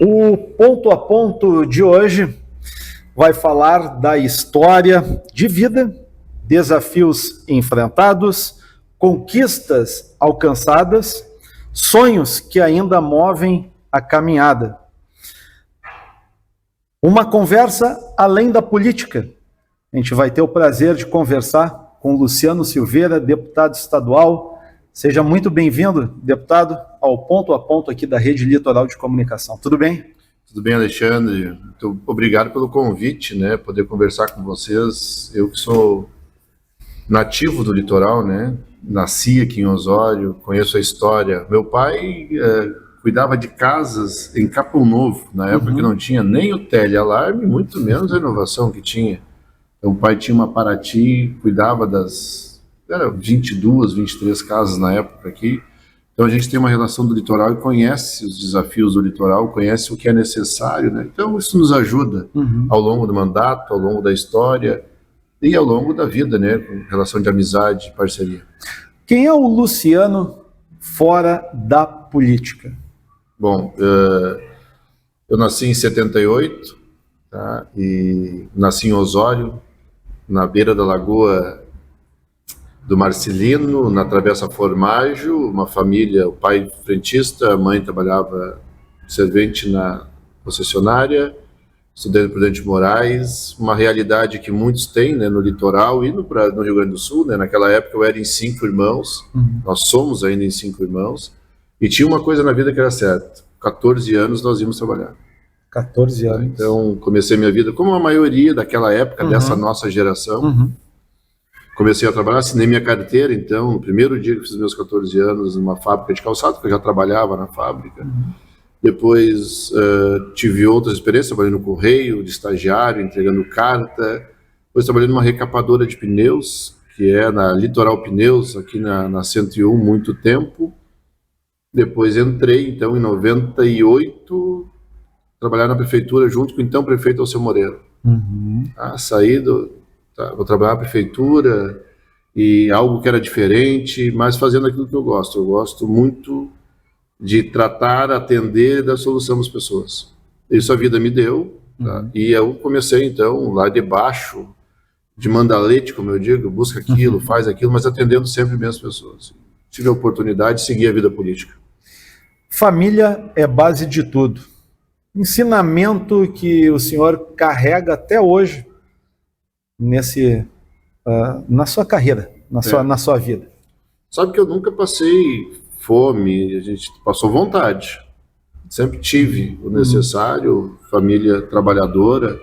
O ponto a ponto de hoje vai falar da história de vida, desafios enfrentados, conquistas alcançadas, sonhos que ainda movem a caminhada. Uma conversa além da política. A gente vai ter o prazer de conversar com Luciano Silveira, deputado estadual. Seja muito bem-vindo, deputado, ao ponto a ponto aqui da Rede Litoral de Comunicação. Tudo bem? Tudo bem, Alexandre. Muito obrigado pelo convite, né? Poder conversar com vocês. Eu que sou nativo do litoral, né? Nasci aqui em Osório, conheço a história. Meu pai cuidava de casas em Capão Novo, na época que não tinha nem o telealarme, muito menos a inovação que tinha. Então, o pai tinha uma Paraty, cuidava era 22, 23 casas na época aqui. Então a gente tem uma relação do litoral e conhece os desafios do litoral, conhece o que é necessário, né? Então isso nos ajuda ao longo do mandato, ao longo da história e ao longo da vida, né? Com relação de amizade e parceria. Quem é o Luciano fora da política? Bom, eu nasci em 78, tá? E nasci em Osório, na beira da Lagoa do Marcelino, na Travessa Formaggio, uma família, o pai frentista, a mãe trabalhava servente na concessionária, estudei no Prudente Moraes, uma realidade que muitos têm, né, no litoral e no Rio Grande do Sul, né? Naquela época eu era em 5 irmãos, nós somos ainda em 5 irmãos, e tinha uma coisa na vida que era certa: 14 anos nós íamos trabalhar. 14 anos. Então comecei minha vida como a maioria daquela época, dessa nossa geração. Comecei a trabalhar, assinei minha carteira, então, no primeiro dia que fiz meus 14 anos, numa fábrica de calçado, que eu já trabalhava na fábrica. Depois tive outras experiências, trabalhei no correio, de estagiário, entregando carta. Depois trabalhei numa recapadora de pneus, que é na Litoral Pneus, aqui na 101, muito tempo. Depois entrei, então, em 98, trabalhar na prefeitura junto com o então prefeito Alceu Moreira. Saí vou trabalhar na prefeitura e algo que era diferente, mas fazendo aquilo que eu gosto. Eu gosto muito de tratar, atender e dar solução às pessoas. Isso a vida me deu, tá? E eu comecei, então, lá de baixo, de mandalete, como eu digo, busca aquilo, faz aquilo, mas atendendo sempre bem as pessoas. Tive a oportunidade de seguir a vida política. Família é base de tudo. Ensinamento que o senhor carrega até hoje na sua carreira, na sua vida. Sabe que eu nunca passei fome, a gente passou vontade. Sempre tive o necessário, família trabalhadora,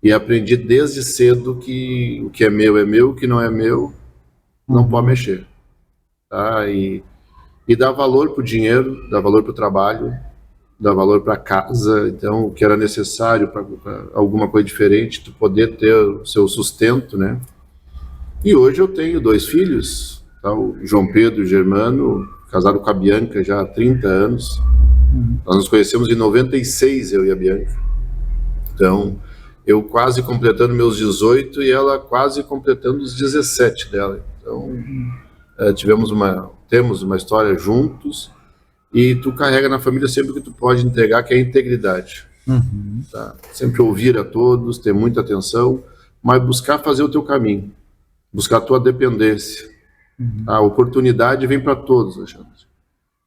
e aprendi desde cedo que o que é meu, o que não é meu, não pode mexer. Tá? E dar valor para o dinheiro, dar valor para o trabalho, dar valor para casa. Então, o que era necessário para alguma coisa diferente, tu poder ter o seu sustento, né? E hoje eu tenho 2 filhos, tá? O João Pedro e o Germano, casado com a Bianca já há 30 anos. Nós nos conhecemos em 96, eu e a Bianca. Então, eu quase completando meus 18 e ela quase completando os 17 dela. Então, temos uma história juntos. E tu carrega na família sempre o que tu pode entregar, que é a integridade. Tá? Sempre ouvir a todos, ter muita atenção, mas buscar fazer o teu caminho, buscar a tua dependência. A oportunidade vem para todos, Alexandre.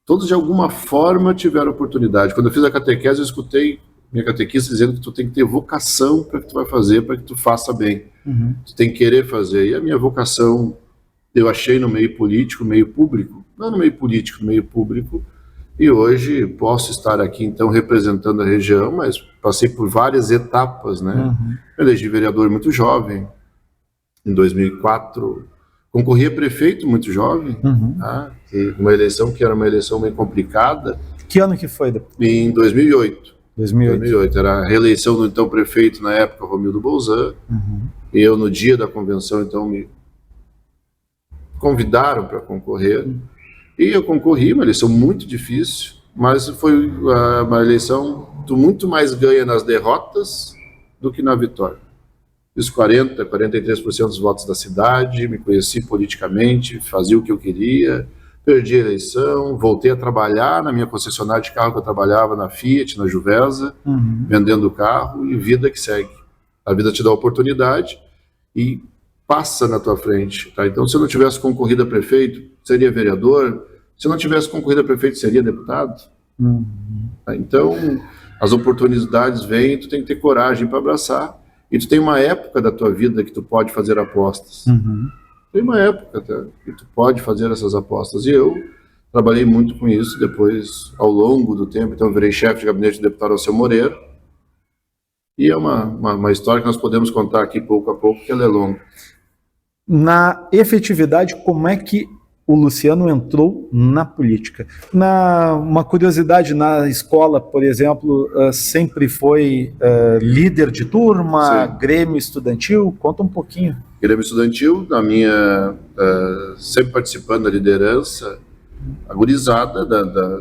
Todos de alguma forma tiveram oportunidade. Quando eu fiz a catequese, eu escutei minha catequista dizendo que tu tem que ter vocação para que tu vai fazer, para que tu faça bem. Tu tem que querer fazer. E a minha vocação eu achei no meio político, meio público. Não no meio político, no meio público. E hoje posso estar aqui, então, representando a região, mas passei por várias etapas, né? Eu elegi vereador muito jovem, em 2004. Concorri a prefeito muito jovem, tá? Uma eleição que era uma eleição meio complicada. Que ano que foi? Em 2008. 2008. Era a reeleição do então prefeito, na época, Romildo Bolzan. E eu, no dia da convenção, então, me convidaram para concorrer. E eu concorri, uma eleição muito difícil, mas foi uma eleição que muito mais ganha nas derrotas do que na vitória. Fiz 43% dos votos da cidade, me conheci politicamente, fazia o que eu queria, perdi a eleição, voltei a trabalhar na minha concessionária de carro que eu trabalhava na Fiat, na Juvesa, vendendo carro, e vida que segue. A vida te dá oportunidade e passa na tua frente. Tá? Então, se eu não tivesse concorrido a prefeito, seria vereador. Se eu não tivesse concorrido a prefeito, seria deputado. Tá? Então, as oportunidades vêm, tu tem que ter coragem para abraçar. E tu tem uma época da tua vida que tu pode fazer apostas. Tem uma época que tu pode fazer essas apostas. E eu trabalhei muito com isso depois, ao longo do tempo. Então, eu virei chefe de gabinete do deputado Alceu Moreira. E é uma história que nós podemos contar aqui pouco a pouco, porque ela é longa. Na efetividade, como é que o Luciano entrou na política? Uma curiosidade, na escola, por exemplo, sempre foi líder de turma, Sim. Grêmio estudantil? Conta um pouquinho. Grêmio estudantil, sempre participando da liderança, a gurizada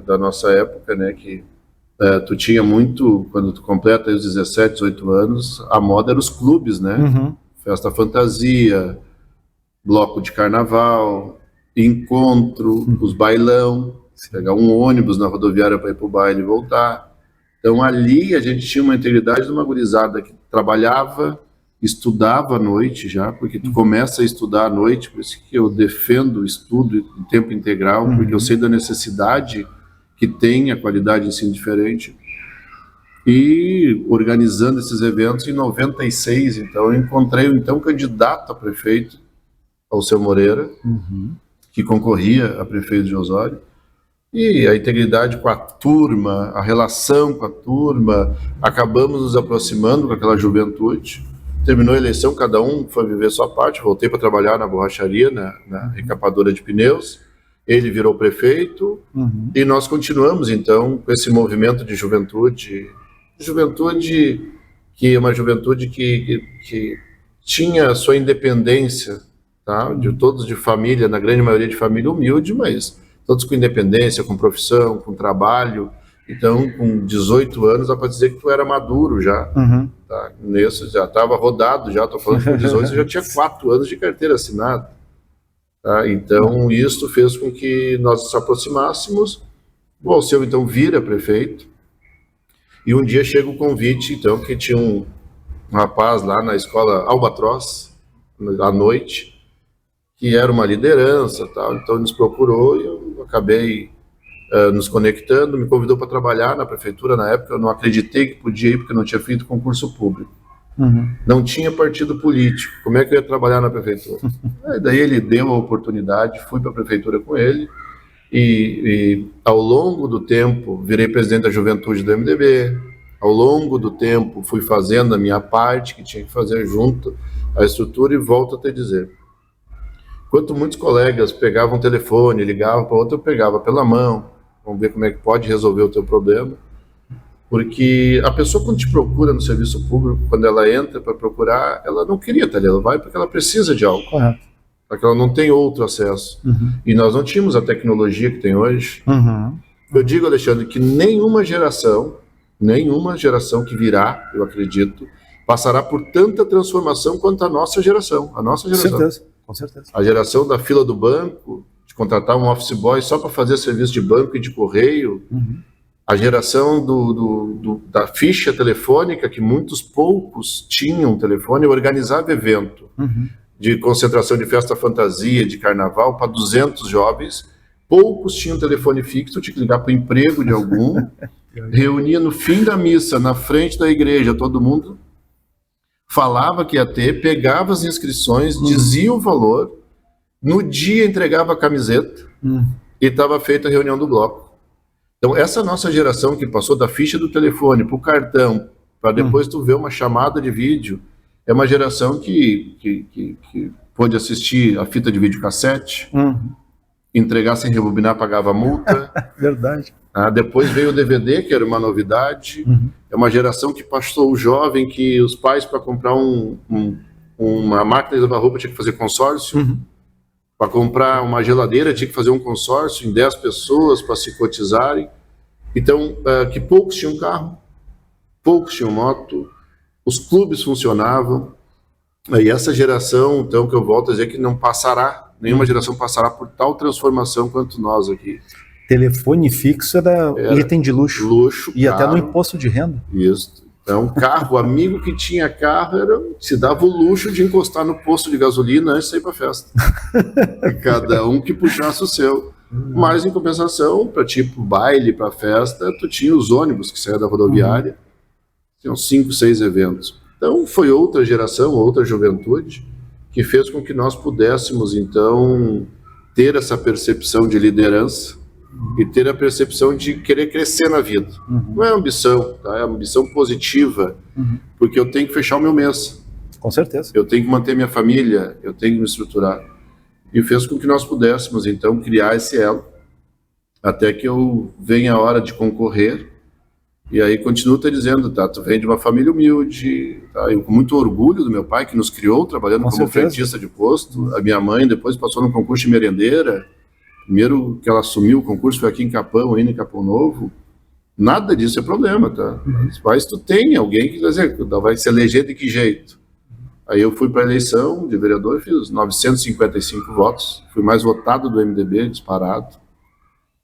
da nossa época, né, que tu tinha muito, quando tu completa os 17, 18 anos, a moda era os clubes, né? Festa fantasia, bloco de carnaval, encontro, os bailão, pegar um ônibus na rodoviária para ir para o baile e voltar. Então ali a gente tinha uma integridade de uma gurizada que trabalhava, estudava à noite já, porque tu começa a estudar à noite, por isso que eu defendo o estudo em tempo integral, porque eu sei da necessidade que tem a qualidade de ensino diferente. E organizando esses eventos em 96, então eu encontrei o então candidato a prefeito, Alceu Moreira, que concorria a prefeito de Osório, e a integridade com a turma, a relação com a turma, acabamos nos aproximando com aquela juventude. Terminou a eleição, cada um foi viver sua parte, voltei para trabalhar na borracharia, na recapadora de pneus, ele virou prefeito, e nós continuamos então com esse movimento de juventude que é uma juventude que tinha sua independência, tá? Todos de família, na grande maioria de família humilde, mas todos com independência, com profissão, com trabalho. Então, com 18 anos, dá para dizer que tu era maduro já. Tá? Nesse, já estava rodado, já estou falando que com 18 já tinha 4 anos de carteira assinada. Tá? Então, isso fez com que nós nos aproximássemos. O Alceu, então, vira prefeito. E um dia chega o convite, então, que tinha um rapaz lá na escola Albatroz, à noite, que era uma liderança, tal, então nos procurou e eu acabei nos conectando, me convidou para trabalhar na prefeitura. Na época eu não acreditei que podia ir, porque eu não tinha feito concurso público. Não tinha partido político, como é que eu ia trabalhar na prefeitura? Daí ele deu a oportunidade, fui para a prefeitura com ele, e ao longo do tempo virei presidente da juventude do MDB, ao longo do tempo fui fazendo a minha parte, que tinha que fazer junto à estrutura, e volto a te dizer, enquanto muitos colegas pegavam o telefone, ligavam para outro, eu pegava pela mão, vamos ver como é que pode resolver o teu problema, porque a pessoa quando te procura no serviço público, quando ela entra para procurar, ela não queria estar ali, ela vai porque ela precisa de algo, porque ela não tem outro acesso, e nós não tínhamos a tecnologia que tem hoje. Eu digo, Alexandre, que nenhuma geração que virá, eu acredito, passará por tanta transformação quanto a nossa geração. Com certeza. A geração da fila do banco, de contratar um office boy só para fazer serviço de banco e de correio. A geração da ficha telefônica, que poucos tinham telefone, organizava evento de concentração de festa fantasia, de carnaval, para 200 jovens. Poucos tinham telefone fixo, tinha que ligar para o emprego de algum. Reunia no fim da missa, na frente da igreja, todo mundo falava que ia ter, pegava as inscrições, dizia o valor, no dia entregava a camiseta e estava feita a reunião do bloco. Então essa nossa geração que passou da ficha do telefone para o cartão, para depois tu ver uma chamada de vídeo, é uma geração que pôde assistir a fita de videocassete, entregar sem rebobinar, pagava multa. Verdade. Depois veio o DVD, que era uma novidade. É uma geração que passou o jovem, que os pais, para comprar uma máquina de lavar roupa, tinha que fazer consórcio. Para comprar uma geladeira, tinha que fazer um consórcio em 10 pessoas para se cotizarem. Então, que poucos tinham carro, poucos tinham moto, os clubes funcionavam. E essa geração, então, que eu volto a dizer que não passará nenhuma geração passará por tal transformação quanto nós aqui. Telefone fixo era item de luxo. Luxo, e caro, até no imposto de renda. Isso. Então, carro, o amigo que tinha carro se dava o luxo de encostar no posto de gasolina antes de sair para festa. Cada um que puxasse o seu. Mas, em compensação, para tipo baile, para festa, tu tinha os ônibus que saíam da rodoviária. Tinham 5, 6 eventos. Então, foi outra geração, outra juventude, que fez com que nós pudéssemos, então, ter essa percepção de liderança e ter a percepção de querer crescer na vida. Não é ambição, tá? É ambição positiva, porque eu tenho que fechar o meu mês. Com certeza. Eu tenho que manter minha família, eu tenho que me estruturar. E fez com que nós pudéssemos, então, criar esse elo, até que eu venha a hora de concorrer. E aí continuo te dizendo, tá? Tu vem de uma família humilde, tá? Eu com muito orgulho do meu pai, que nos criou trabalhando como frentista de posto. A minha mãe depois passou no concurso de merendeira. Primeiro que ela assumiu o concurso foi aqui em Capão, ainda em Capão Novo. Nada disso é problema, tá? Mas tu tem alguém que vai se eleger de que jeito? Aí eu fui para a eleição de vereador e fiz 955 votos. Fui mais votado do MDB, disparado.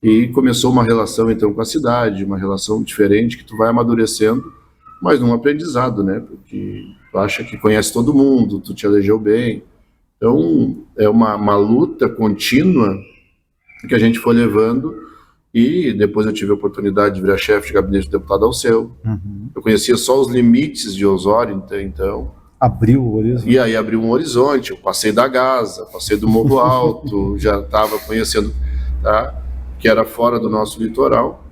E começou uma relação, então, com a cidade, uma relação diferente que tu vai amadurecendo, mas num aprendizado, né? Porque tu acha que conhece todo mundo, tu te elegeu bem. Então, é uma luta contínua que a gente foi levando, e depois eu tive a oportunidade de virar chefe de gabinete do deputado Alceu. Eu conhecia só os limites de Osório, então. Abriu o horizonte. E aí abriu um horizonte, eu passei da Gaza, passei do Morro Alto, já estava conhecendo, tá? Que era fora do nosso litoral,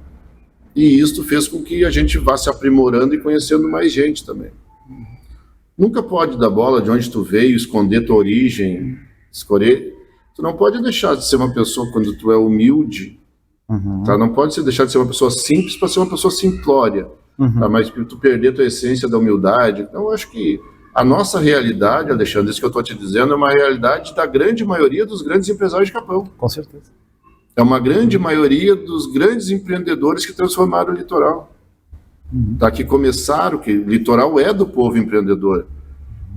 e isso fez com que a gente vá se aprimorando e conhecendo mais gente também. Nunca pode dar bola de onde tu veio, esconder tua origem, escolher. Tu não pode deixar de ser uma pessoa quando tu é humilde, tá? Não pode deixar de ser uma pessoa simples para ser uma pessoa simplória, tá? Mas tu perder tua essência da humildade. Então, eu acho que a nossa realidade, Alexandre, isso que eu estou te dizendo, é uma realidade da grande maioria dos grandes empresários de Capão. Com certeza. É uma grande maioria dos grandes empreendedores que transformaram o litoral. Tá? Que começaram, que o litoral é do povo empreendedor.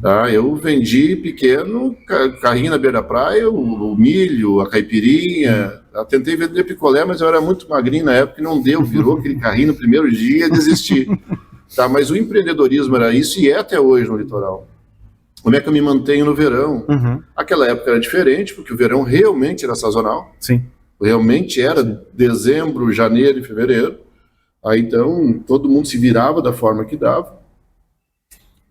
Tá? Eu vendi pequeno, carrinho na beira da praia, o milho, a caipirinha. Eu tentei vender picolé, mas eu era muito magrinho na época e não deu. Virou aquele carrinho no primeiro dia e desisti. Tá? Mas o empreendedorismo era isso e é até hoje no litoral. Como é que eu me mantenho no verão? Aquela época era diferente, porque o verão realmente era sazonal. Sim. Realmente era dezembro, janeiro e fevereiro. Aí então todo mundo se virava da forma que dava.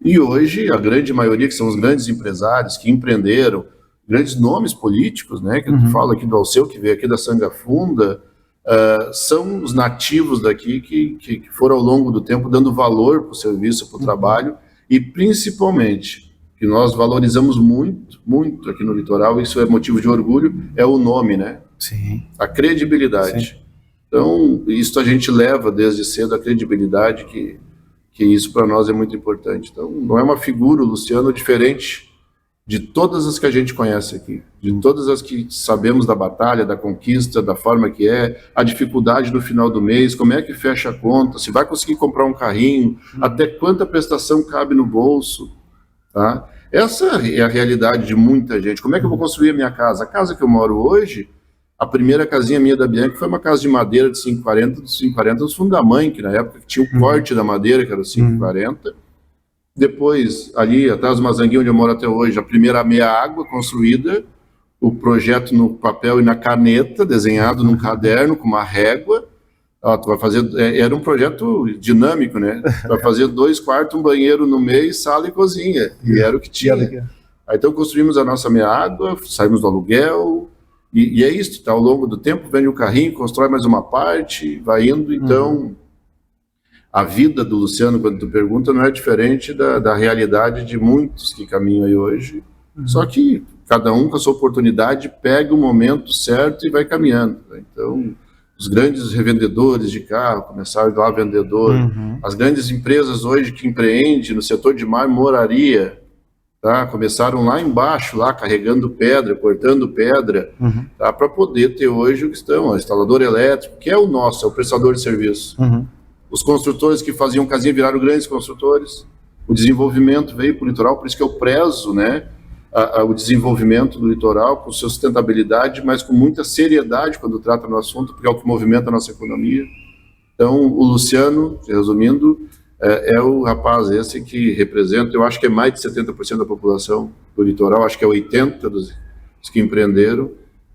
E hoje a grande maioria, que são os grandes empresários que empreenderam, grandes nomes políticos, né, que tu fala aqui do Alceu, que veio aqui da Sanga Funda, são os nativos daqui que foram ao longo do tempo dando valor para o serviço, para o trabalho, e principalmente, que nós valorizamos muito, muito aqui no litoral, isso é motivo de orgulho, é o nome, né? Sim. A credibilidade. Sim. Então, isso a gente leva desde cedo, a credibilidade, que isso para nós é muito importante. Então, não é uma figura, o Luciano, diferente de todas as que a gente conhece aqui, de todas as que sabemos da batalha, da conquista, da forma que é, a dificuldade no final do mês, como é que fecha a conta, se vai conseguir comprar um carrinho, até quanta prestação cabe no bolso, tá? Essa é a realidade de muita gente. Como é que eu vou construir a minha casa? A casa que eu moro hoje, a primeira casinha minha da Bianca foi uma casa de madeira de 5,40 dos fundos da mãe, que na época tinha o corte da madeira, que era 5,40. Depois, ali atrás do Mazanguinho, onde eu moro até hoje, a primeira meia-água construída, o projeto no papel e na caneta, desenhado num caderno com uma régua. Tu vai fazer, era um projeto dinâmico, né? Vai fazer 2 quartos, um banheiro no meio, sala e cozinha. E era o que tinha. Aí, então construímos a nossa meia-água, saímos do aluguel. E é isso, tá? Ao longo do tempo, vende o carrinho, constrói mais uma parte, vai indo. Então, a vida do Luciano, quando tu pergunta, não é diferente da realidade de muitos que caminham aí hoje. Só que cada um com a sua oportunidade pega o momento certo e vai caminhando. Né? Então, os grandes revendedores de carro começaram lá vendedor. As grandes empresas hoje que empreendem no setor de marmoraria, tá? Começaram lá embaixo, lá carregando pedra, cortando pedra, tá? Para poder ter hoje o que estão, o instalador elétrico, que é o nosso, é o prestador de serviço. Os construtores que faziam casinha viraram grandes construtores. O desenvolvimento veio para o litoral, por isso que eu prezo, né? o desenvolvimento do litoral, com sua sustentabilidade, mas com muita seriedade quando trata no assunto, porque é o que movimenta a nossa economia. Então, o Luciano, resumindo, é o rapaz esse que representa, eu acho que é mais de 70% da população do litoral, acho que é 80% dos que empreenderam,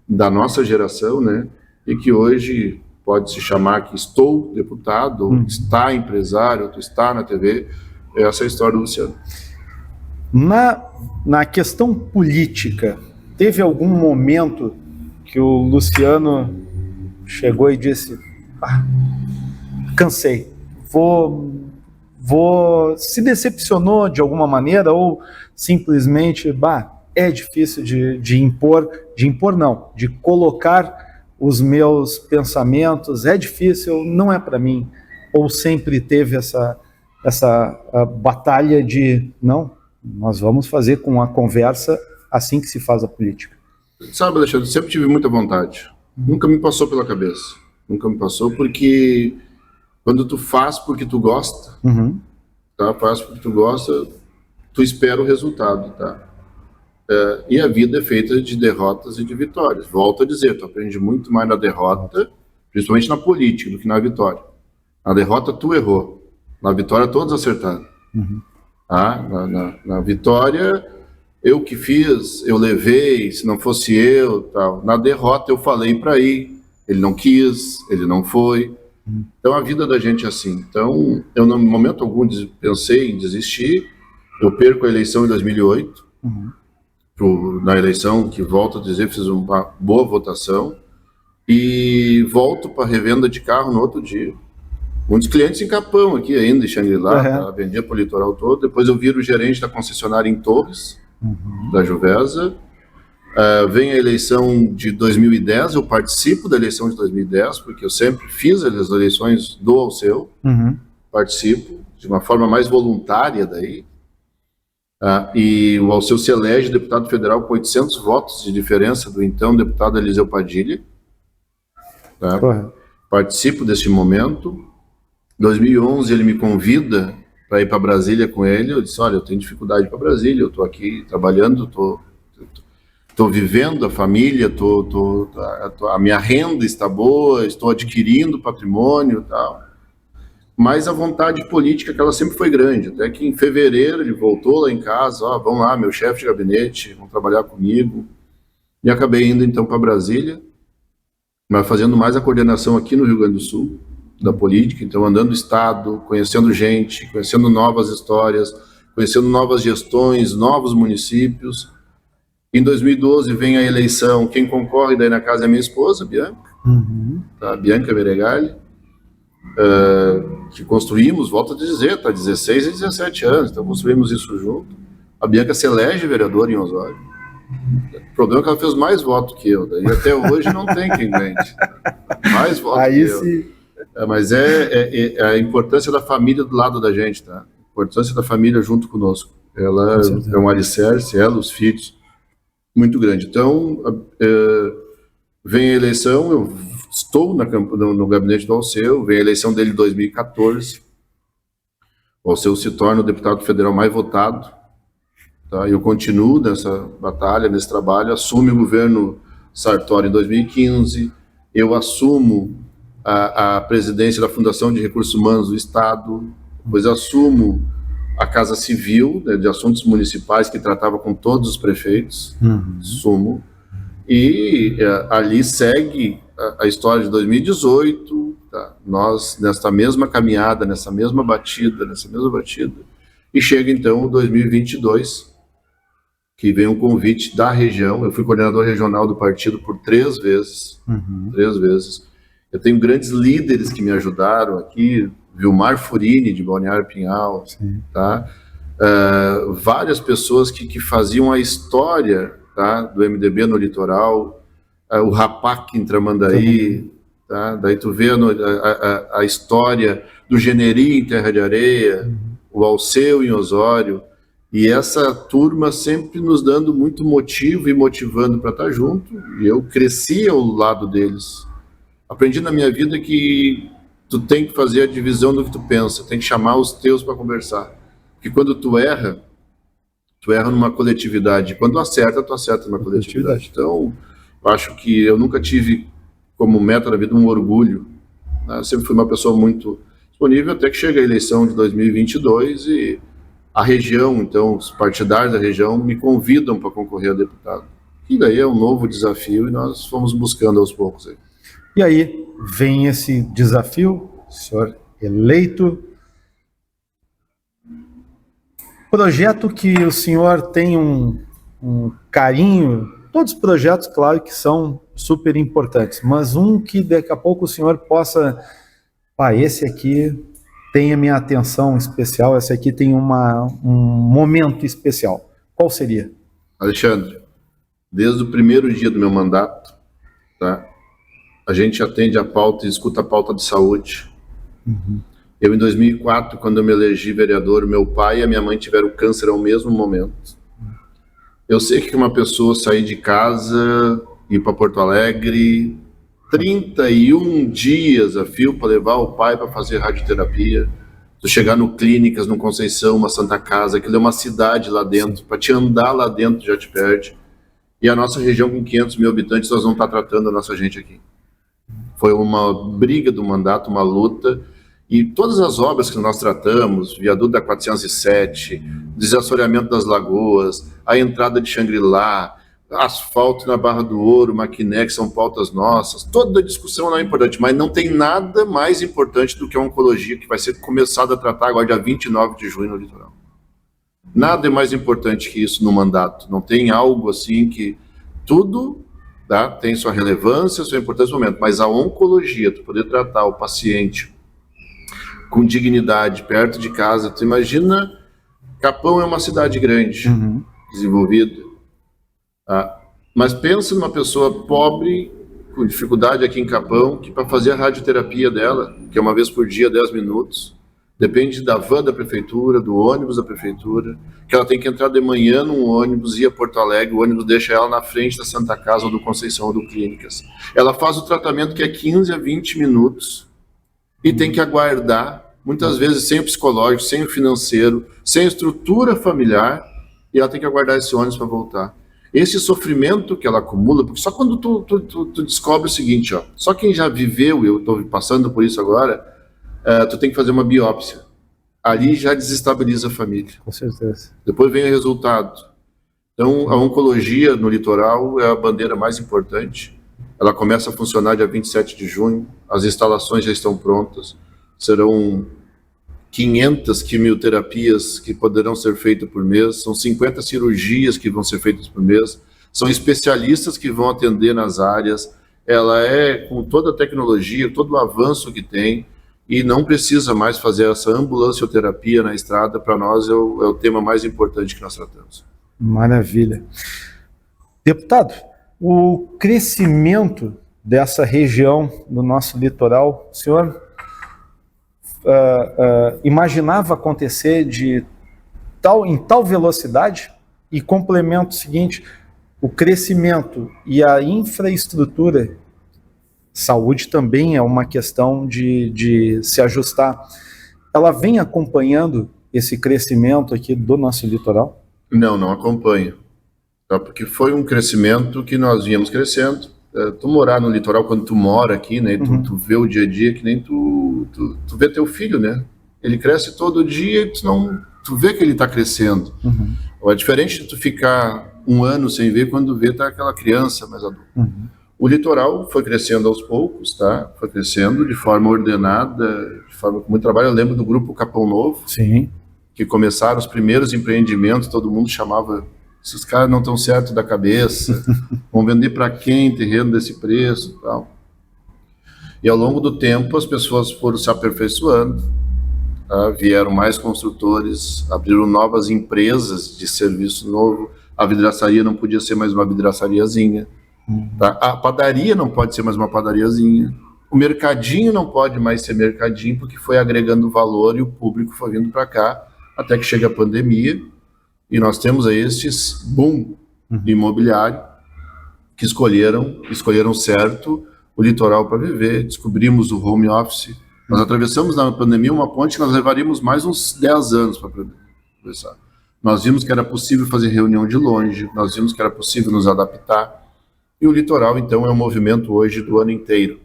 da nossa geração, né? E que hoje pode se chamar que estou deputado, ou está empresário, ou está na TV. Essa é a história do Luciano. Na questão política, teve algum momento que o Luciano chegou e disse: cansei, se decepcionou de alguma maneira, ou simplesmente, é difícil de impor não, de colocar os meus pensamentos, é difícil, não é para mim, ou sempre teve essa batalha de, não, nós vamos fazer com a conversa assim que se faz a política? Sabe, Alexandre, sempre tive muita vontade, nunca me passou pela cabeça, porque quando tu faz porque tu gosta, tá? Faz porque tu gosta, tu espera o resultado, tá? E a vida é feita de derrotas e de vitórias. Volto a dizer, tu aprende muito mais na derrota, principalmente na política, do que na vitória. Na derrota tu errou, na vitória todos acertaram. Na vitória, eu que fiz, eu levei, se não fosse eu, tal. Na derrota eu falei para ir, ele não quis, ele não foi. Então a vida da gente é assim. Então eu, no momento algum, pensei em desistir. Eu perco a eleição em 2008, na eleição que, volto a dizer, fiz uma boa votação, e volto para revenda de carro no outro dia. Muitos clientes em Capão aqui ainda, em Xangri-Lá, vendia para o litoral todo. Depois eu viro gerente da concessionária em Torres, da Juvesa. Vem a eleição de 2010, eu participo da eleição de 2010, porque eu sempre fiz as eleições do Alceu, participo de uma forma mais voluntária daí. E o Alceu se elege deputado federal com 800 votos de diferença do então deputado Eliseu Padilha. Participo deste momento. Em 2011 ele me convida para ir para Brasília com ele. Eu disse: olha, eu tenho dificuldade para Brasília, eu estou aqui trabalhando, estou vivendo a família, a minha renda está boa, estou adquirindo patrimônio e tal. Mas a vontade política, que ela sempre foi grande, até que em fevereiro ele voltou lá em casa: vamos lá, meu chefe de gabinete, vão trabalhar comigo. E acabei indo então para Brasília, mas fazendo mais a coordenação aqui no Rio Grande do Sul, da política, então andando o estado, conhecendo gente, conhecendo novas histórias, conhecendo novas gestões, novos municípios. Em 2012 vem a eleição, quem concorre daí na casa é a minha esposa, Bianca, Bianca Meregali, que construímos, volto a dizer, está 16 e 17 anos, então construímos isso junto. A Bianca se elege vereadora em Osório. O problema é que ela fez mais voto que eu, daí até hoje não tem quem aguente. Mais voto que eu. Mas é a importância da família do lado da gente, tá? A importância da família junto conosco. Ela é um alicerce, ela, os filhos, muito grande. Então, vem a eleição, eu estou no gabinete do Alceu, vem a eleição dele em 2014. O Alceu se torna o deputado federal mais votado. Tá? Eu continuo nessa batalha, nesse trabalho, assumo o governo Sartori em 2015, eu assumo a presidência da Fundação de Recursos Humanos do Estado, depois assumo a Casa Civil, né, de Assuntos Municipais, que tratava com todos os prefeitos, assumo, e ali segue a história de 2018, tá? Nós, nessa mesma caminhada, nessa mesma batida, e chega então o 2022, que vem um convite da região. Eu fui coordenador regional do partido por 3 vezes, 3 vezes. Eu tenho grandes líderes que me ajudaram aqui, Vilmar Furini, de Balneário Pinhal, tá? Várias pessoas que faziam a história, tá, do MDB no litoral, o Rapac em Tramandaí, tá? Daí tu vê a história do Generi em Terra de Areia, o Alceu em Osório, e essa turma sempre nos dando muito motivo e motivando para estar junto, e eu cresci ao lado deles. Aprendi na minha vida que tu tem que fazer a divisão do que tu pensa, tem que chamar os teus para conversar. Porque quando tu erra, tu erra numa coletividade. Quando tu acerta numa coletividade. Então, eu acho que eu nunca tive como meta da vida um orgulho, né? Eu sempre fui uma pessoa muito disponível, até que chega a eleição de 2022 e a região, então, os partidários da região me convidam para concorrer a deputado. E daí é um novo desafio e nós fomos buscando aos poucos aí. E aí vem esse desafio, senhor eleito. Projeto que o senhor tem um carinho, todos os projetos, claro, que são super importantes, mas um que daqui a pouco o senhor possa, esse aqui tem a minha atenção especial, esse aqui tem um momento especial. Qual seria? Alexandre, desde o primeiro dia do meu mandato, tá? A gente atende a pauta e escuta a pauta de saúde. Eu, em 2004, quando eu me elegi vereador, meu pai e a minha mãe tiveram câncer ao mesmo momento. Eu sei que uma pessoa sair de casa, ir para Porto Alegre, 31 dias a fio para levar o pai para fazer radioterapia, tu chegar no Clínicas, no Conceição, uma Santa Casa, aquilo é uma cidade lá dentro, para te andar lá dentro já te perde. E a nossa região com 500 mil habitantes, nós não estamos tratando a nossa gente aqui. Foi uma briga do mandato, uma luta, e todas as obras que nós tratamos, viaduto da 407, desassoreamento das lagoas, a entrada de Xangri-Lá, asfalto na Barra do Ouro, Maquiné, que são pautas nossas, toda a discussão não é importante, mas não tem nada mais importante do que a oncologia, que vai ser começada a tratar agora dia 29 de junho no litoral. Nada é mais importante que isso no mandato, não tem algo assim que tudo, tá, tem sua relevância, sua importância no momento, mas a oncologia, tu poder tratar o paciente com dignidade, perto de casa, tu imagina, Capão é uma cidade grande, desenvolvida, tá? Mas pensa numa pessoa pobre, com dificuldade aqui em Capão, que para fazer a radioterapia dela, que é uma vez por dia, 10 minutos, depende da van da prefeitura, do ônibus da prefeitura, que ela tem que entrar de manhã num ônibus, ir a Porto Alegre, o ônibus deixa ela na frente da Santa Casa, ou do Conceição, ou do Clínicas. Ela faz o tratamento que é 15 a 20 minutos, e tem que aguardar, muitas vezes sem o psicológico, sem o financeiro, sem a estrutura familiar, e ela tem que aguardar esse ônibus para voltar. Esse sofrimento que ela acumula, porque só quando tu descobre o seguinte, ó, só quem já viveu, eu estou passando por isso agora, tu tem que fazer uma biópsia. Ali já desestabiliza a família. Com certeza. Depois vem o resultado. Então, a oncologia no litoral é a bandeira mais importante. Ela começa a funcionar dia 27 de junho, as instalações já estão prontas, serão 500 quimioterapias que poderão ser feitas por mês, são 50 cirurgias que vão ser feitas por mês, são especialistas que vão atender nas áreas, ela é com toda a tecnologia, todo o avanço que tem, e não precisa mais fazer essa ambulancioterapia na estrada, para nós é o tema mais importante que nós tratamos. Maravilha. Deputado, o crescimento dessa região do nosso litoral, o senhor imaginava acontecer em tal velocidade? E complemento o seguinte, o crescimento e a infraestrutura, saúde também é uma questão de se ajustar, ela vem acompanhando esse crescimento aqui do nosso litoral? Não acompanha, tá? Porque foi um crescimento que nós vínhamos crescendo. Tu morar no litoral, quando tu mora aqui, né, tu vê o dia a dia, que nem tu vê teu filho, né? Ele cresce todo dia e tu vê que ele está crescendo. É diferente de tu ficar um ano sem ver, quando vê tá aquela criança mais adulta. O litoral foi crescendo aos poucos, tá? Foi crescendo de forma ordenada, de forma com muito trabalho. Eu lembro do grupo Capão Novo, sim, que começaram os primeiros empreendimentos, todo mundo chamava, esses caras não estão certos da cabeça, vão vender para quem terreno desse preço e tal. E ao longo do tempo as pessoas foram se aperfeiçoando, tá? Vieram mais construtores, abriram novas empresas de serviço novo, a vidraçaria não podia ser mais uma vidraçariazinha, tá? A padaria não pode ser mais uma padariazinha, o mercadinho não pode mais ser mercadinho, porque foi agregando valor e o público foi vindo para cá, até que chega a pandemia, e nós temos aí estes boom imobiliário que escolheram certo o litoral para viver. Descobrimos o home office. Nós atravessamos na pandemia uma ponte que nós levaríamos mais uns 10 anos para atravessar. nós vimos que era possível fazer reunião de longe, nós vimos que era possível nos adaptar, e o litoral, então, é um movimento hoje do ano inteiro.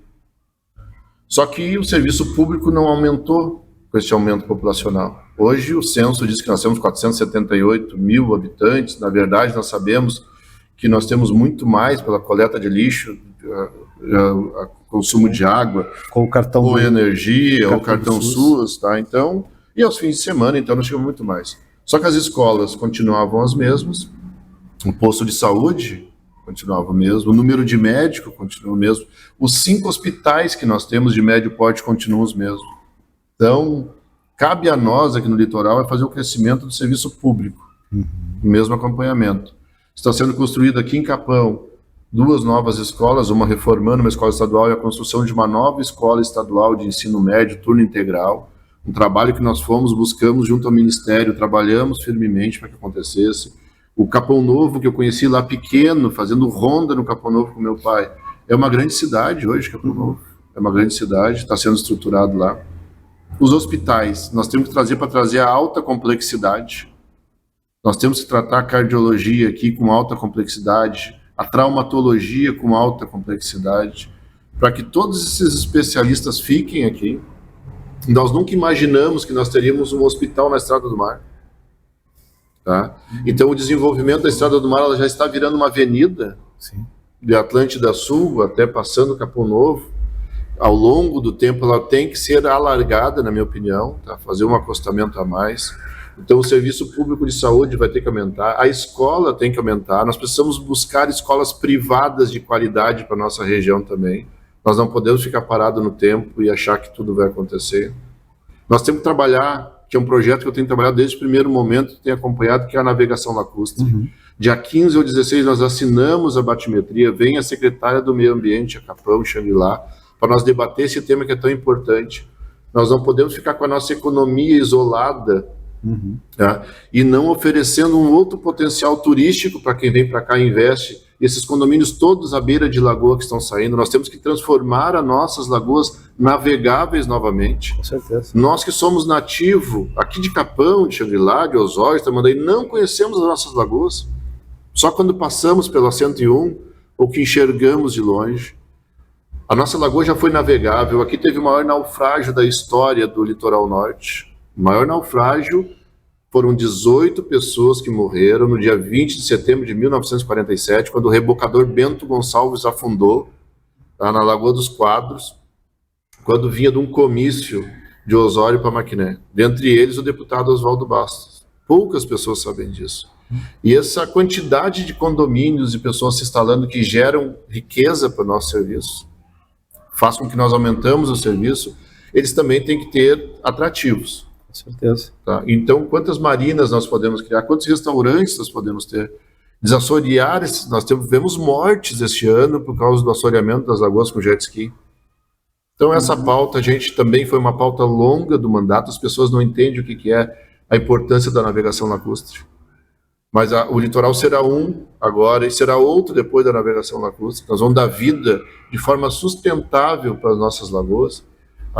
Só que o serviço público não aumentou com esse aumento populacional. Hoje o censo diz que nós temos 478 mil habitantes, na verdade nós sabemos que nós temos muito mais pela coleta de lixo, consumo de água, com o cartão ou energia, ou cartão cartão SUS, tá? Então, e aos fins de semana, então, nós tivemos muito mais. Só que as escolas continuavam as mesmas, o posto de saúde continuava o mesmo, o número de médicos continua o mesmo, os 5 hospitais que nós temos de médio porte continuam os mesmos. Então, cabe a nós aqui no litoral fazer o crescimento do serviço público, o mesmo acompanhamento. Está sendo construído aqui em Capão 2 novas escolas, uma reformando uma escola estadual e a construção de uma nova escola estadual de ensino médio, turno integral, um trabalho que nós buscamos junto ao Ministério, trabalhamos firmemente para que acontecesse. O Capão Novo, que eu conheci lá pequeno, fazendo ronda no Capão Novo com meu pai, é uma grande cidade hoje, Capão Novo, é uma grande cidade, está sendo estruturado lá. Os hospitais, nós temos que trazer a alta complexidade, nós temos que tratar a cardiologia aqui com alta complexidade, a traumatologia com alta complexidade, para que todos esses especialistas fiquem aqui. Nós nunca imaginamos que nós teríamos um hospital na Estrada do Mar. Tá? Então o desenvolvimento da Estrada do Mar ela já está virando uma avenida. Sim. De Atlântida Sul até passando Capão Novo. Ao longo do tempo ela tem que ser alargada, na minha opinião, tá? Fazer um acostamento a mais. Então o serviço público de saúde vai ter que aumentar, a escola tem que aumentar, nós precisamos buscar escolas privadas de qualidade para a nossa região também. Nós não podemos ficar parados no tempo e achar que tudo vai acontecer. Nós temos que trabalhar, que é um projeto que eu tenho trabalhado desde o primeiro momento, tenho acompanhado, que é a navegação lacustre. Dia 15 ou 16 nós assinamos a batimetria, vem a secretária do Meio Ambiente, a Capão, Xangri-Lá, para nós debater esse tema que é tão importante. Nós não podemos ficar com a nossa economia isolada, tá? E não oferecendo um outro potencial turístico para quem vem para cá e investe. Esses condomínios todos à beira de lagoa que estão saindo, nós temos que transformar as nossas lagoas navegáveis novamente. Com certeza. Nós que somos nativos aqui de Capão, de Xangri-Lá, de Osório, Tamandaí, não conhecemos as nossas lagoas. Só quando passamos pela 101 ou que enxergamos de longe. A nossa lagoa já foi navegável. Aqui teve o maior naufrágio da história do litoral norte. O maior naufrágio foram 18 pessoas que morreram no dia 20 de setembro de 1947, quando o rebocador Bento Gonçalves afundou lá na Lagoa dos Quadros, quando vinha de um comício de Osório para Maquiné. Dentre eles, o deputado Oswaldo Bastos. Poucas pessoas sabem disso. E essa quantidade de condomínios e pessoas se instalando que geram riqueza para o nosso serviço, faz com que nós aumentamos o serviço, eles também têm que ter atrativos. Com certeza. Tá? Então, quantas marinas nós podemos criar? Quantos restaurantes nós podemos ter? Desassorear, nós tivemos mortes este ano por causa do assoreamento das lagoas com jet ski. Então, essa pauta, a gente também foi uma pauta longa do mandato, as pessoas não entendem o que é a importância da navegação lacustre. Mas o litoral será um agora e será outro depois da navegação lacustre. Nós vamos dar vida de forma sustentável para as nossas lagoas.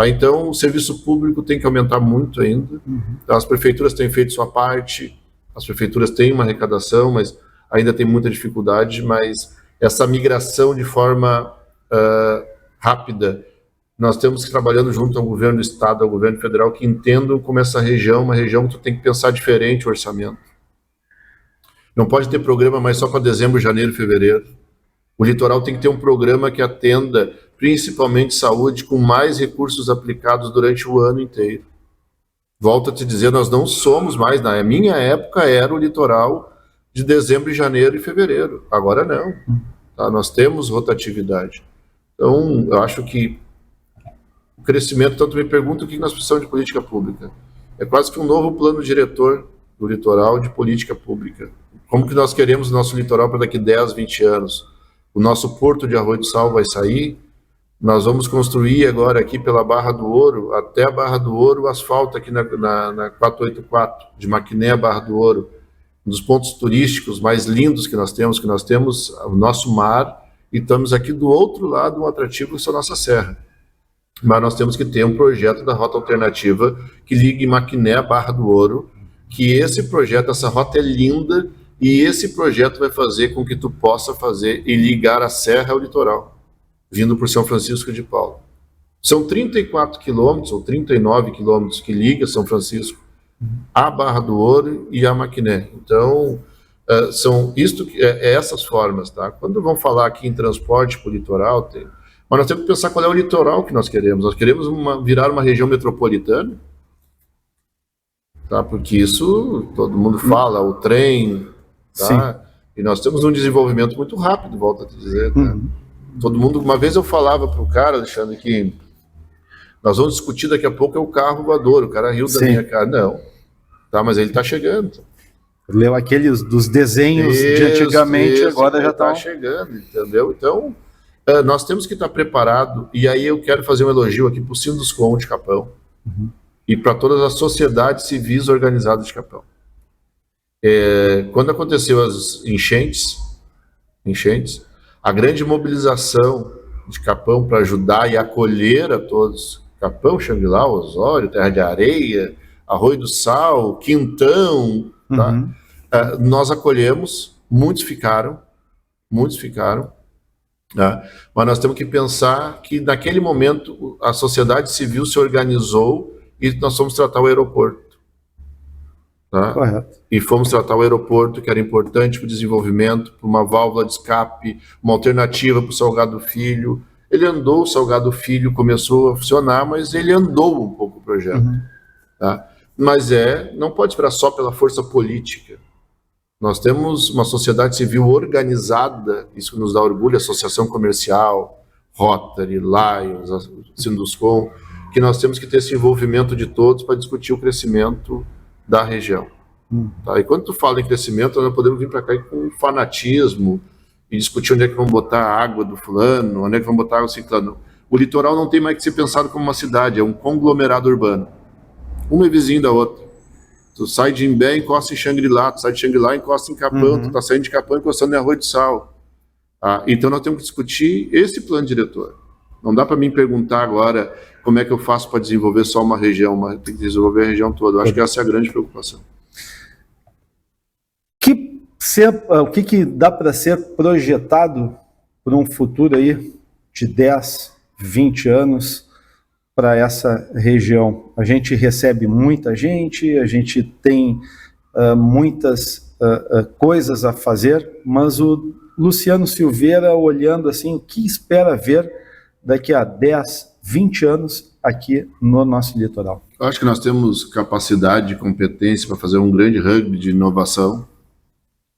Então, o serviço público tem que aumentar muito ainda. As prefeituras têm feito sua parte, as prefeituras têm uma arrecadação, mas ainda tem muita dificuldade. Mas essa migração de forma rápida, nós temos que ir trabalhando junto ao governo do estado, ao governo federal, que entendam como essa região, uma região que tu tem que pensar diferente o orçamento. Não pode ter programa mais só para dezembro, janeiro e fevereiro. O litoral tem que ter um programa que atenda principalmente saúde, com mais recursos aplicados durante o ano inteiro. Volto a te dizer, nós não somos mais, na minha época era o litoral de dezembro, janeiro e fevereiro. Agora não. Tá? Nós temos rotatividade. Então, eu acho que o crescimento, tanto me pergunto o que nós precisamos de política pública. É quase que um novo plano diretor do litoral de política pública. Como que nós queremos o nosso litoral para daqui 10, 20 anos? O nosso porto de Arroio do Sal vai sair, nós vamos construir agora aqui pela Barra do Ouro, até a Barra do Ouro, o asfalto aqui na 484, de Maquiné a Barra do Ouro, um dos pontos turísticos mais lindos que nós temos o nosso mar, e estamos aqui do outro lado, um atrativo que é a nossa serra. Mas nós temos que ter um projeto da rota alternativa que ligue Maquiné a Barra do Ouro, que esse projeto, essa rota é linda, e esse projeto vai fazer com que tu possa fazer e ligar a serra ao litoral, vindo por São Francisco de Paula. São 34 quilômetros, ou 39 quilômetros que liga São Francisco a Barra do Ouro e a Maquiné. Então, são essas formas, tá? Quando vão falar aqui em transporte para o litoral, mas nós temos que pensar qual é o litoral que nós queremos. Nós queremos virar uma região metropolitana, tá? Porque isso todo mundo fala, o trem, tá? Sim. E nós temos um desenvolvimento muito rápido, volto a te dizer, tá? Todo mundo, uma vez eu falava para o cara, Alexandre, que nós vamos discutir daqui a pouco é o carro voador, o cara riu da minha cara. Não, tá, mas ele está chegando. Leu aqueles dos desenhos de antigamente, agora já está chegando, entendeu? Então, nós temos que estar preparado, e aí eu quero fazer um elogio aqui para o Sinduscom de Capão e para todas as sociedades civis organizadas de Capão. Quando aconteceu as enchentes, a grande mobilização de Capão para ajudar e acolher a todos, Capão, Xangri-Lá, Osório, Terra de Areia, Arroio do Sal, Quintão, tá? Nós acolhemos, muitos ficaram, tá? Mas nós temos que pensar que naquele momento a sociedade civil se organizou e nós fomos tratar o aeroporto. Tá? Correto. E fomos tratar o aeroporto, que era importante para o desenvolvimento, para uma válvula de escape, uma alternativa para o Salgado Filho. Ele andou, o Salgado Filho começou a funcionar, mas ele andou um pouco o projeto. Tá? Mas não pode esperar só pela força política. Nós temos uma sociedade civil organizada, isso nos dá orgulho, Associação Comercial, Rotary, Lions, Sinduscom, que nós temos que ter esse envolvimento de todos para discutir o crescimento da região. Tá? E quando tu fala em crescimento, nós podemos vir para cá com fanatismo e discutir onde é que vamos botar a água do fulano, onde é que vamos botar a água do ciclano. O litoral não tem mais que ser pensado como uma cidade, é um conglomerado urbano. Uma é vizinho da outra. Tu sai de Imbé, encosta em Xangri-Lá, tu sai de Xangri-Lá, encosta em Capão, tu tá saindo de Capão, encostando em Arroio do Sal. Então nós temos que discutir esse plano diretor. Não dá para mim perguntar agora como é que eu faço para desenvolver só uma região, mas tem que desenvolver a região toda. Eu acho que essa é a grande preocupação. O que dá para ser projetado para um futuro aí de 10, 20 anos para essa região? A gente recebe muita gente, a gente tem muitas coisas a fazer, mas o Luciano Silveira, olhando assim, o que espera ver daqui a 10, 20 anos aqui no nosso litoral? Eu acho que nós temos capacidade e competência para fazer um grande rugby de inovação.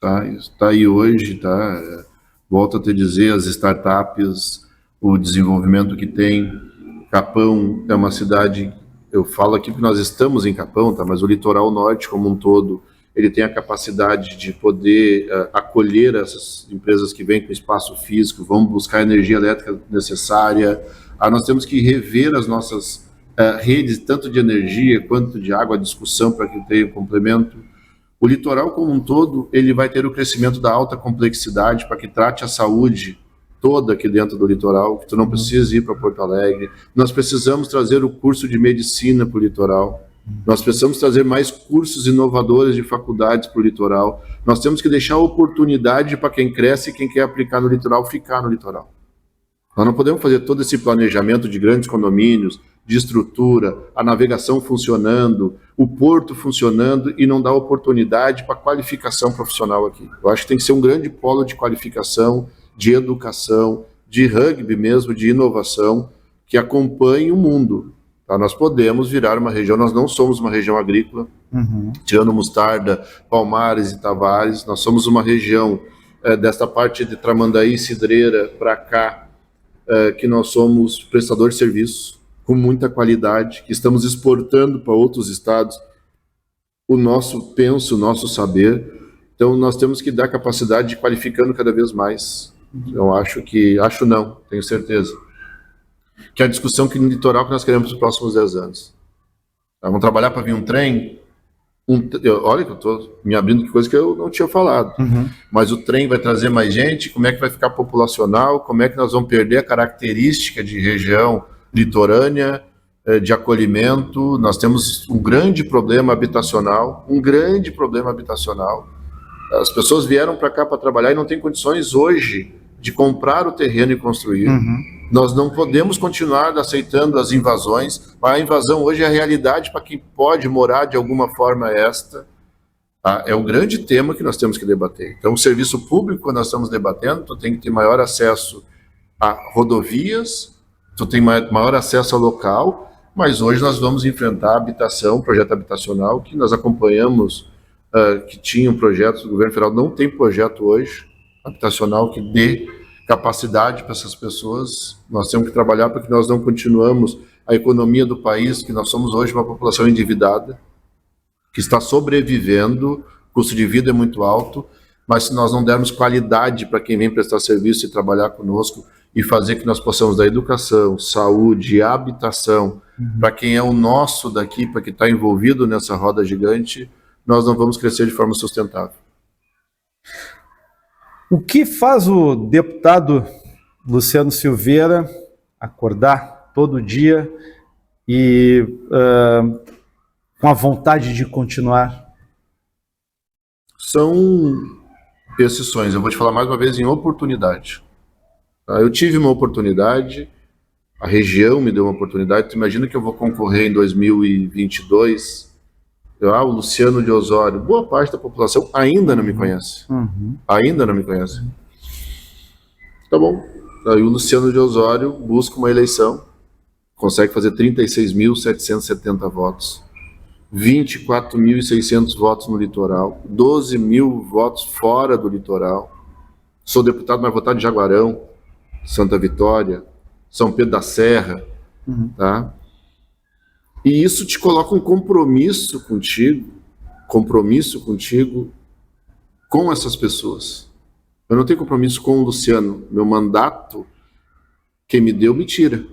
Tá? Está aí hoje, tá? Volto a te dizer, as startups, o desenvolvimento que tem. Capão é uma cidade, eu falo aqui que nós estamos em Capão, tá? Mas o litoral norte como um todo, ele tem a capacidade de poder acolher essas empresas que vêm com espaço físico, vão buscar a energia elétrica necessária. Nós temos que rever as nossas redes, tanto de energia quanto de água, a discussão para que tenha um complemento. O litoral como um todo, ele vai ter o crescimento da alta complexidade para que trate a saúde toda aqui dentro do litoral, que tu não precisa ir para Porto Alegre. Nós precisamos trazer o curso de medicina para o litoral. Nós precisamos trazer mais cursos inovadores de faculdades para o litoral. Nós temos que deixar oportunidade para quem cresce e quem quer aplicar no litoral, ficar no litoral. Nós não podemos fazer todo esse planejamento de grandes condomínios, de estrutura, a navegação funcionando, o porto funcionando e não dar oportunidade para qualificação profissional aqui. Eu acho que tem que ser um grande polo de qualificação, de educação, de rugby mesmo, de inovação, que acompanhe o mundo. Tá? Nós podemos virar uma região, nós não somos uma região agrícola, tirando Mostarda, Palmares e Tavares, nós somos uma região desta parte de Tramandaí, Cidreira, para cá, que nós somos prestador de serviços, com muita qualidade, que estamos exportando para outros estados o nosso penso, o nosso saber. Então nós temos que dar capacidade de qualificando cada vez mais. Eu tenho certeza, que a discussão que no litoral que nós queremos para os próximos 10 anos. Vamos trabalhar para vir um trem, olha que eu estou me abrindo de coisa que eu não tinha falado, mas o trem vai trazer mais gente, como é que vai ficar populacional, como é que nós vamos perder a característica de região litorânea, de acolhimento, nós temos um grande problema habitacional, As pessoas vieram para cá para trabalhar e não têm condições hoje de comprar o terreno e construir. Nós não podemos continuar aceitando as invasões. A invasão hoje é a realidade para quem pode morar de alguma forma esta. É o grande tema que nós temos que debater. Então, o serviço público, quando nós estamos debatendo, tu tem que ter maior acesso a rodovias, tu tem maior acesso ao local, mas hoje nós vamos enfrentar a habitação, projeto habitacional, que nós acompanhamos, que tinha um projeto do governo federal, não tem projeto hoje habitacional que dê capacidade para essas pessoas. Nós temos que trabalhar para que nós não continuamos a economia do país, que nós somos hoje uma população endividada, que está sobrevivendo, o custo de vida é muito alto, mas se nós não dermos qualidade para quem vem prestar serviço e trabalhar conosco e fazer que nós possamos dar educação, saúde, habitação, para quem é o nosso daqui, para quem está envolvido nessa roda gigante, nós não vamos crescer de forma sustentável. O que faz o deputado Luciano Silveira acordar todo dia e com a vontade de continuar? São exceções. Eu vou te falar mais uma vez em oportunidade. Eu tive uma oportunidade, a região me deu uma oportunidade. Tu imagina que eu vou concorrer em 2022... o Luciano de Osório, boa parte da população ainda não me conhece. Ainda não me conhece. Tá bom. Aí o Luciano de Osório busca uma eleição, consegue fazer 36.770 votos, 24.600 votos no litoral, 12 mil votos fora do litoral. Sou deputado mais votado de Jaguarão, Santa Vitória, São Pedro da Serra, tá? E isso te coloca um compromisso contigo com essas pessoas. Eu não tenho compromisso com o Luciano. Meu mandato, quem me deu, me tira.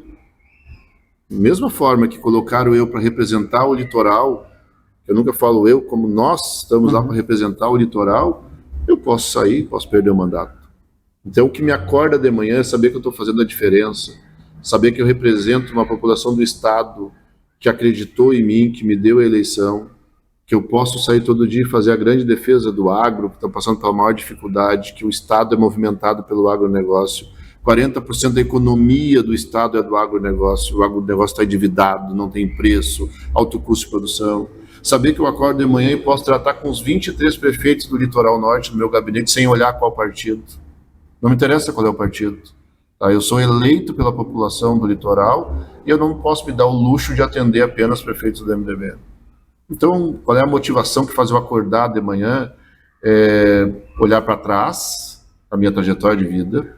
Da mesma forma que colocaram eu para representar o litoral, eu nunca falo eu, como nós estamos lá para representar o litoral, eu posso sair, posso perder o mandato. Então o que me acorda de manhã é saber que eu estou fazendo a diferença, saber que eu represento uma população do Estado que acreditou em mim, que me deu a eleição, que eu posso sair todo dia e fazer a grande defesa do agro, que está passando pela maior dificuldade, que o Estado é movimentado pelo agronegócio, 40% da economia do Estado é do agronegócio, o agronegócio está endividado, não tem preço, alto custo de produção. Saber que eu acordo de manhã e posso tratar com os 23 prefeitos do Litoral Norte no meu gabinete sem olhar qual partido. Não me interessa qual é o partido. Tá? Eu sou eleito pela população do litoral e eu não posso me dar o luxo de atender apenas prefeitos do MDB. Então, qual é a motivação que faz eu acordar de manhã? Olhar para trás, a minha trajetória de vida,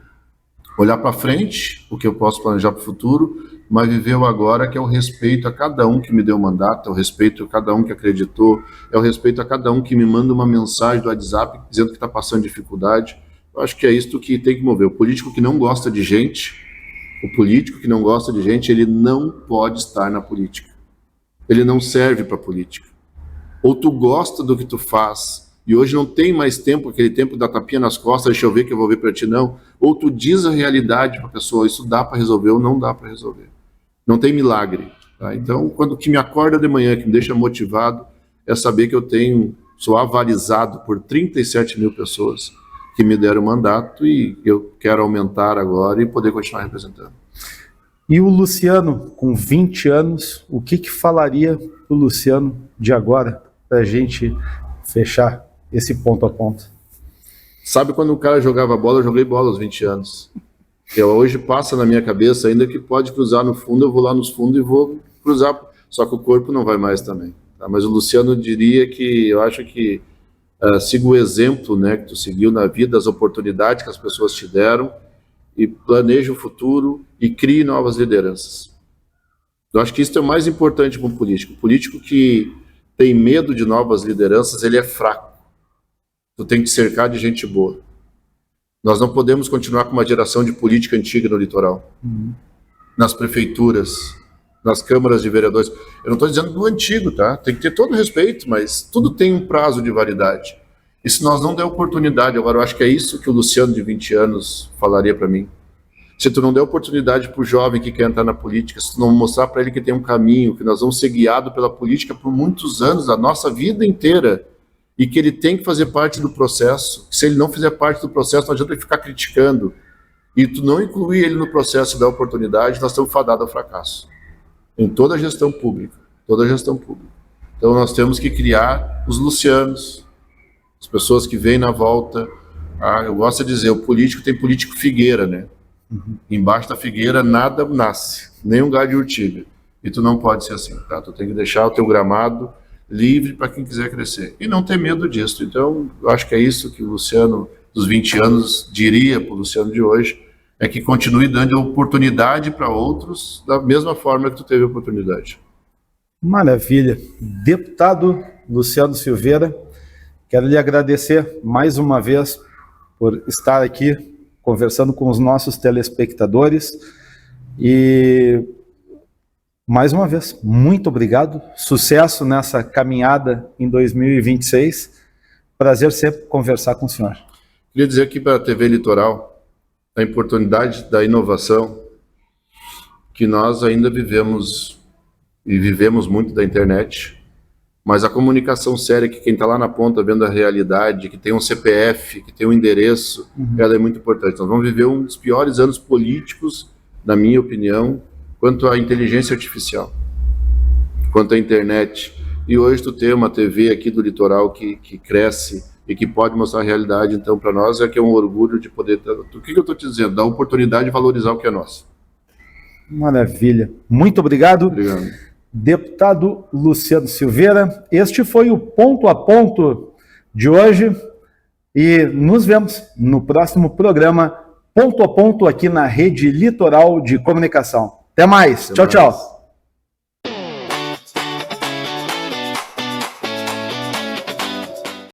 olhar para frente, o que eu posso planejar para o futuro, mas viver o agora, que é o respeito a cada um que me deu o mandato, é o respeito a cada um que acreditou, é o respeito a cada um que me manda uma mensagem do WhatsApp dizendo que está passando dificuldade. Eu acho que é isso que tem que mover. O político que não gosta de gente, ele não pode estar na política. Ele não serve para política. Ou tu gosta do que tu faz, e hoje não tem mais tempo, aquele tempo da tapinha nas costas, deixa eu ver que eu vou ver para ti, não. Ou tu diz a realidade para a pessoa, isso dá para resolver ou não dá para resolver. Não tem milagre. Tá? Então, quando que me acorda de manhã, que me deixa motivado, é saber que sou avalizado por 37 mil pessoas que me deram mandato e eu quero aumentar agora e poder continuar representando. E o Luciano, com 20 anos, o que falaria o Luciano de agora, para a gente fechar esse ponto a ponto? Sabe quando o cara jogava bola, eu joguei bola aos 20 anos. Hoje passa na minha cabeça, ainda que pode cruzar no fundo, eu vou lá nos fundos e vou cruzar, só que o corpo não vai mais também. Tá? Mas o Luciano diria que, eu acho que, siga o exemplo, né, que tu seguiu na vida, as oportunidades que as pessoas te deram, e planeje o futuro e crie novas lideranças. Eu acho que isso é o mais importante para um político. O político que tem medo de novas lideranças, ele é fraco. Tu tem que te cercar de gente boa. Nós não podemos continuar com uma geração de política antiga no litoral. Nas prefeituras, nas câmaras de vereadores. Eu não estou dizendo do antigo, tá? Tem que ter todo respeito, mas tudo tem um prazo de validade. E se nós não der oportunidade, agora eu acho que é isso que o Luciano de 20 anos falaria para mim. se tu não der oportunidade para o jovem que quer entrar na política, se tu não mostrar para ele que tem um caminho, que nós vamos ser guiados pela política por muitos anos, a nossa vida inteira, e que ele tem que fazer parte do processo, se ele não fizer parte do processo, não adianta ele ficar criticando, e tu não incluir ele no processo da oportunidade, nós estamos fadados ao fracasso. Em toda a gestão pública, toda a gestão pública. Então nós temos que criar os Lucianos, as pessoas que vêm na volta. Eu gosto de dizer, o político tem político figueira, né? Embaixo da figueira nada nasce, nem um galho de urtiga. E tu não pode ser assim, tá? Tu tem que deixar o teu gramado livre para quem quiser crescer. E não ter medo disso. Então, eu acho que é isso que o Luciano dos 20 anos diria para o Luciano de hoje, é que continue dando oportunidade para outros da mesma forma que tu teve oportunidade. Maravilha. Deputado Luciano Silveira, quero lhe agradecer mais uma vez por estar aqui conversando com os nossos telespectadores e, mais uma vez, muito obrigado, sucesso nessa caminhada em 2026, prazer sempre conversar com o senhor. Queria dizer aqui para a TV Litoral a oportunidade da inovação que nós ainda vivemos e vivemos muito da internet, mas a comunicação séria, que quem está lá na ponta vendo a realidade, que tem um CPF, que tem um endereço, ela é muito importante. Nós vamos viver um dos piores anos políticos, na minha opinião, quanto à inteligência artificial, quanto à internet. E hoje tu tem uma TV aqui do litoral que cresce e que pode mostrar a realidade, então para nós é que é um orgulho de poder... O que eu estou te dizendo? Dar oportunidade de valorizar o que é nosso. Maravilha. Muito obrigado. Obrigado. Deputado Luciano Silveira, este foi o Ponto a Ponto de hoje e nos vemos no próximo programa Ponto a Ponto aqui na Rede Litoral de Comunicação. Até mais. Tchau, tchau.